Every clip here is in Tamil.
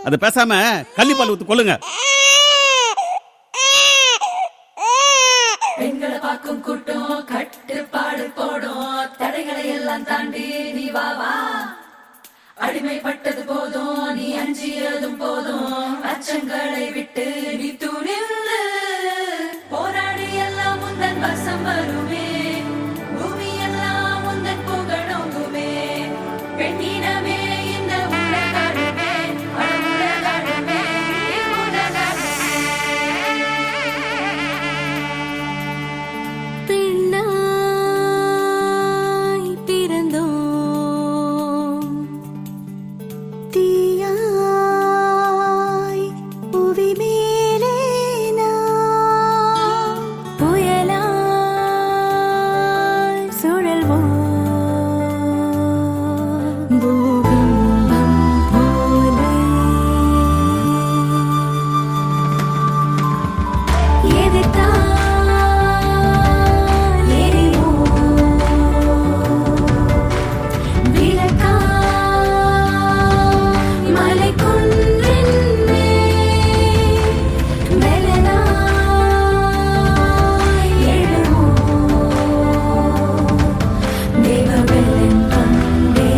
அதை பேசாம கள்ளிப்பால் ஊத்து கொள்ளுங்க. பெண்களை பார்க்கும் கூட்டம் கட்டுப்பாடு போடும், தடைகளை எல்லாம் தாண்டி நீ வா வா. அடிமைப்பட்டது போதும், நீ அஞ்சியதும் போதும், அச்சங்களை விட்டு நீ துணிந்து போராடி எல்லாம் முந்தன் வசம் வருமே, பூமி எல்லாம் முந்தன் புகழோங்குமே. பெண்ணினமே இந்த உலகாடுமே, உலகாடுமே, உலகாடுமே. பெண்ணாய் பிறந்தோம், தீயாய் புவி மேலே நாம் புயலாய் சுழல்வோம், பூகம்பம் போலே எதிர்த்தால் எரிவோம், விளக்காய் மலைக்குன்றின் மேல் மெலனாய் எழுவோம், தேவபெலன் கொண்டே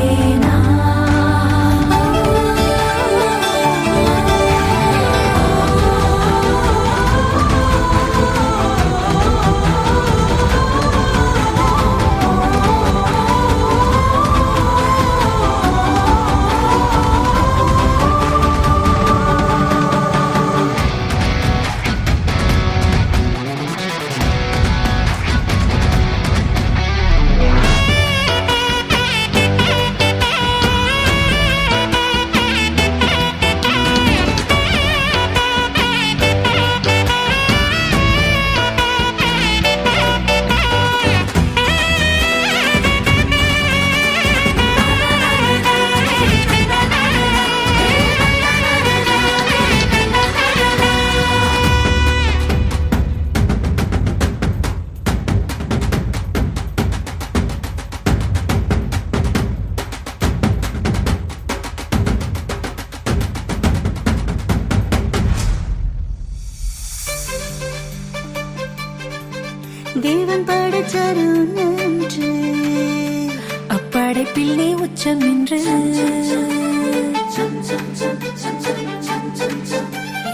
தேவன் படைச்சாரு நன்று, அப்படைப்பில் நீ உச்சம் நின்று,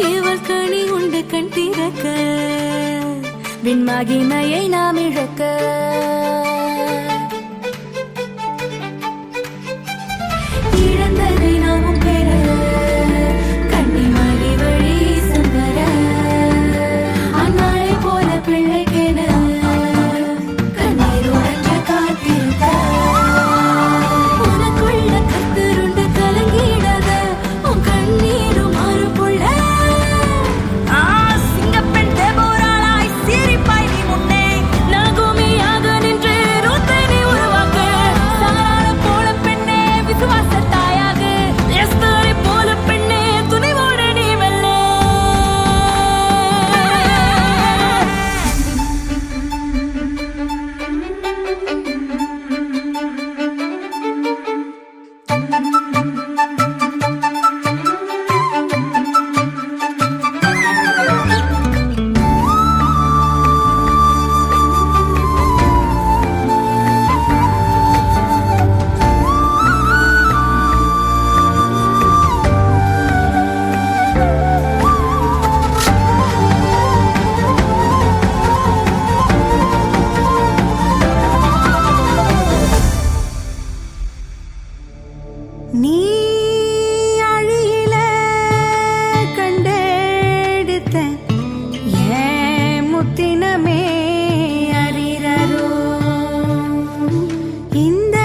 இவள் கனி உண்டு கண் திறக்க, விண்மகிமையை நாம் இழக்க. இழந்ததை நாமும் பெற, கன்னிமரி வழி சம்பர, அந்நாளை போல பிள்ளைக்கென கண்ணீர் உடைஞ்ச காத்திருக்க. உனக்குள்ள கத்தருண்டு கலங்கிடாத, உன் கண்ணீரும் மாறுபுள்ள. சிங்கப்பெண் தெபோராளாய் சிரிப்பாய் நீ முன்னே, நகோமியாக நின்று ரூத்தை நீ உருவாக்க. சாராளை போல பெண்ணே விசுவாச தாயாக, எஸ்தரை போல பெண்ணே துணிவோடு நீ வெல்ல. நீ அழியில கண்டெடுத்த ஏன் முத்தினமே அறிரரோ, இந்த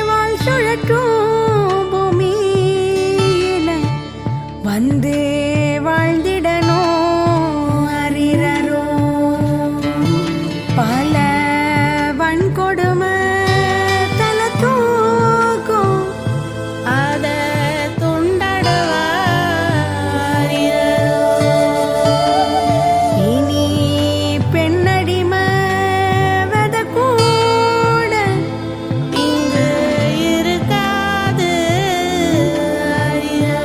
வாழ் சுழற்றும் பூமியில வந்து வாழ்ந்திடணும் அறிரரோ. பல வன்கொடுமை தலை தூக்கும், அத துண்டடவாரியோ. இனி பெண்ணடிமை வத கூட இங்கு இருக்காது அறியோ.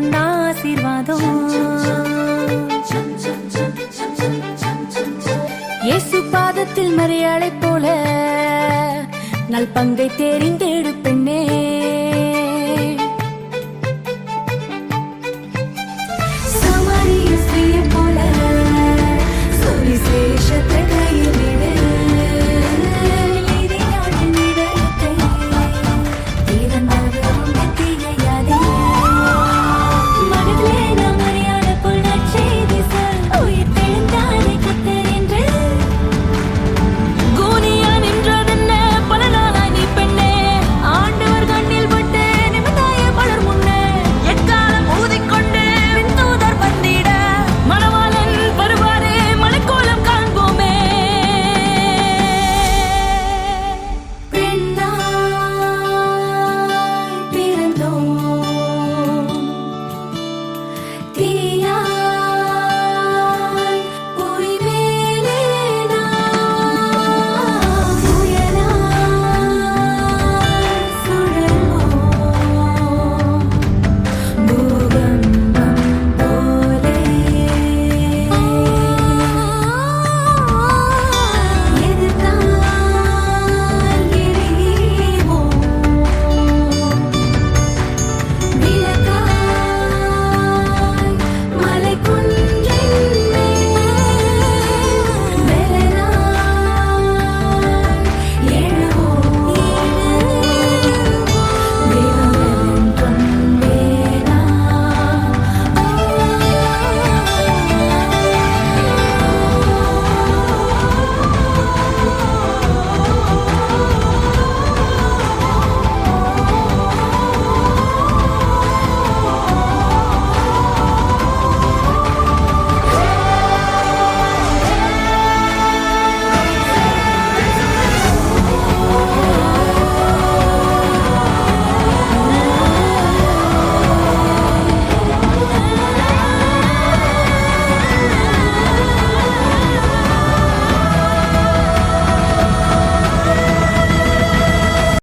வந்தான் ஆசீர்வாதம். இயேசு பாதத்தில் மரியாளை போல நல் பங்கை தெரிந்தெடு